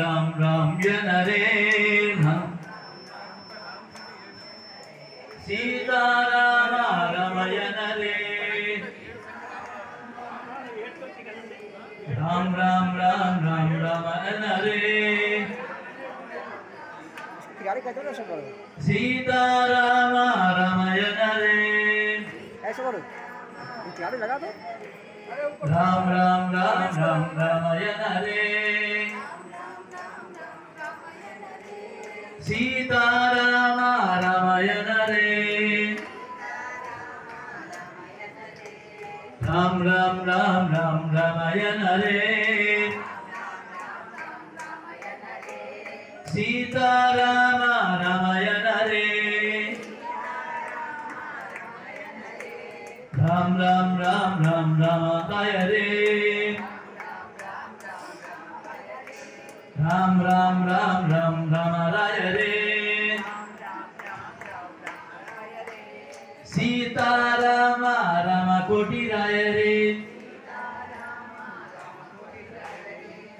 राम राम्यन रे सीता राम रमयन रे राम राम राम राम रमयन रे सीता राम रमयन रे ऐसे करो गाड़ी लगा दो राम राम राम राम रमयन रे सीता राम रमयन रे राम राम राम राम रमयन रे सीता राम रमयन रे राम राम राम राम रामाय रे राम राम राम राम रामाय रे सीता राम राम कोटिराय रे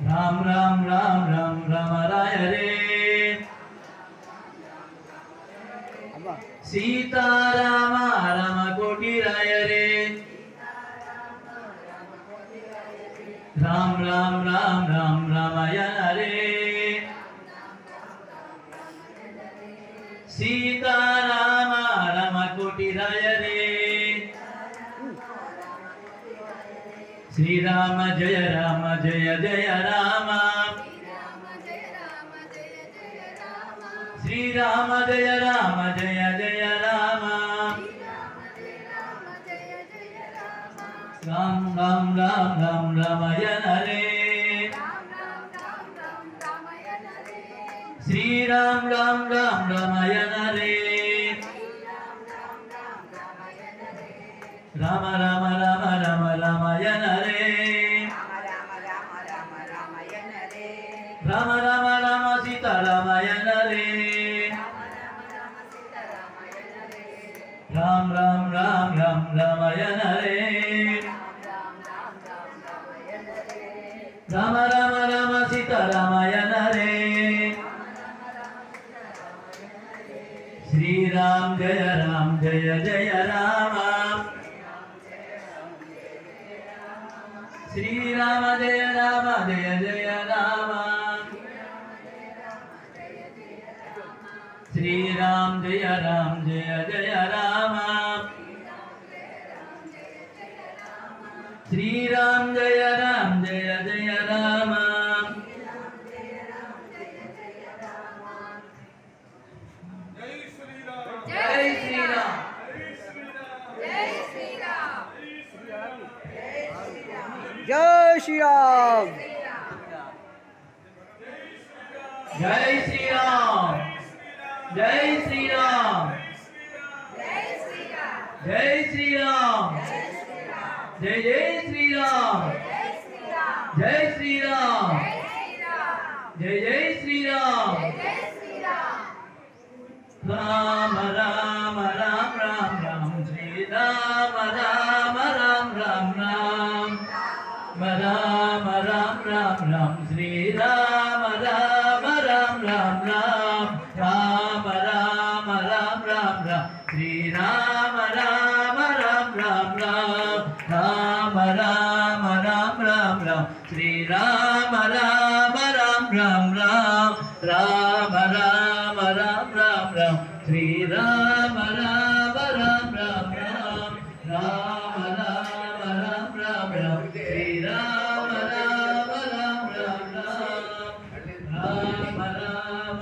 राम राम राम राम रामाय रे सीता राम राम कोटिराय रे राम राम राम राम रामायण रे सीता राम राम कोटिराय रे श्री राम जय जय राम श्री राम जय जय राम राम राम राम राम रामायण रे श्री राम राम राम रामायण रे राम राम राम राम रामायण रे राम राम राम सीता रामायण रे राम राम राम राम रामायण रे राम राम राम सीता रामायण रे श्री राम जय जय राम श्री राम जय जय राम श्री राम जय जय राम श्री राम जय जय राम जय श्री राम जय श्री राम जय श्री राम जय श्री राम जय श्री राम जय श्री राम जय श्री राम जय श्री राम राम राम राम राम राम श्री राम राम राम राम राम राम राम राम राम श्री राम राम राम राम राम राम राम राम राम राम श्री राम राम राम राम राम राम राम राम राम राम श्री राम राम राम राम राम राम राम राम राम राम श्री राम राम राम राम राम राम राम राम राम राम श्री राम राम राम राम राम राम राम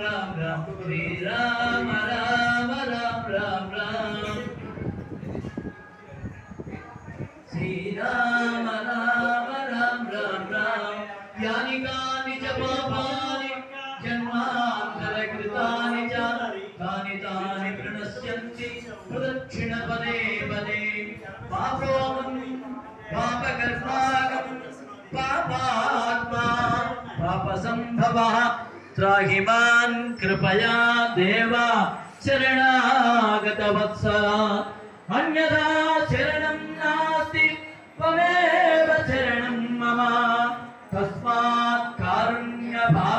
राम राम श्री राम राम राम राम राम श्री राम राम राम राम राम यानि कानि च पापानि जन्मान्तरकृतानि च तानि तानि प्रणश्यन्ति प्रदक्षिणपदे पदे पापोऽहं पापकर्माकं पापात्मा पापसम्भवः त्राहि मां कृपया देव शरणागतवत्सल अन्यथा शरणं नास्ति त्वमेव शरणं मम तस्मात् कारुण्यभावेन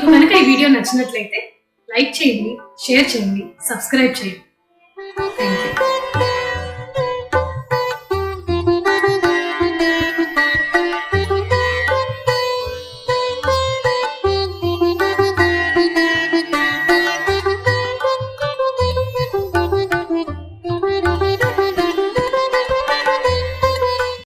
మీకు కనుక ఈ వీడియో నచ్చినట్లయితే లైక్ చేయండి, షేర్ చేయండి, సబ్స్క్రైబ్ చేయండి. Thank you.